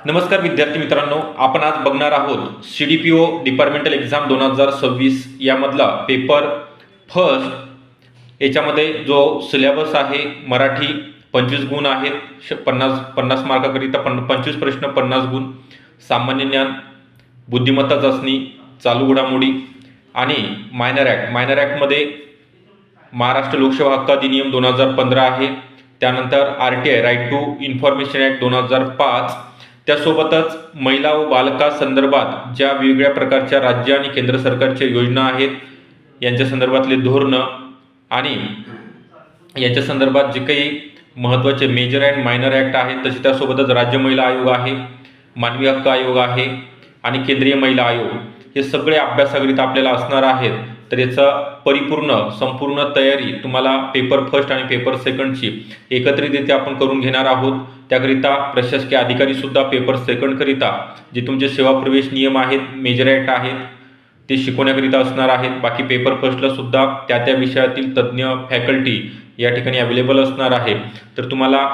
नमस्कार विद्यार्थी मित्रांनो, आपण आज बघणार आहोत CDPO डिपार्टमेंटल एक्झाम 2026 यामधला पेपर फर्स्ट। याच्यामध्ये जो सिलेबस आहे मराठी 25 गुण आहेत, 50 मार्काकरिता 25 प्रश्न 50 गुण, सामान्य ज्ञान, बुद्धिमत्ता चाचणी, चालू घडामोडी आणि मायनर ॲक्टमध्ये महाराष्ट्र लोकसेवा हक्क अधिनियम 2015 आहे। त्यानंतर RTI right to information act 2005, त्यासोबतच महिला व बालका संदर्भात ज्या वेगवेगळ्या प्रकारच्या राज्य आणि केंद्र सरकारच्या योजना आहेत यांच्या संदर्भातले धोरणं आणि यांच्या संदर्भात जे काही महत्त्वाचे मेजर अँड मायनर ॲक्ट आहेत, तसे त्यासोबतच राज्य महिला आयोग आहे, मानवी हक्क आयोग आहे आणि केंद्रीय महिला आयोग, हे सगळे अभ्यासाकरिता आपल्याला असणार आहेत। तर याचा संपूर्ण तयारी तुम्हाला पेपर फर्स्ट आणि पेपर सेकंडची एकत्रितरित्या आपण करून घेणार आहोत। त्याकरिता प्रशासकीय अधिकारी सुद्धा पेपर सेकंड करिता जे तुमचे सेवा प्रवेश नियम आहेत, मेजर ॲक्ट आहेत, ते शिकवण्याकरिता असणार आहेत। बाकी पेपर फर्स्टला सुद्धा त्या विषयातील तज्ज्ञ फॅकल्टी या ठिकाणी अवेलेबल असणार आहे। तर तुम्हाला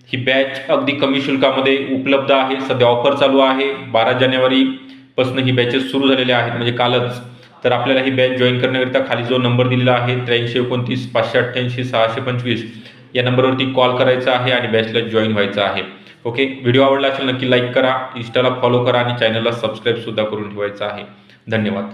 ही बॅच अगदी कमी शुल्कामध्ये उपलब्ध आहे। सध्या ऑफर चालू आहे, 12 जानेवारीपासून ही बॅचेस सुरू झालेल्या आहेत, म्हणजे कालच। तर आपल्याला ही बॅच जॉईन करण्याकरिता खाली जो नंबर दिलेला आहे 8329 588 625 या नंबरवरती कॉल करायचा आहे आणि बॅचला जॉईन व्हायचं आहे। ओके, व्हिडिओ आवडला असेल नक्की लाईक करा, इंस्टाला फॉलो करा आणि चॅनलला सबस्क्राईब सुद्धा करून ठेवायचं आहे। धन्यवाद।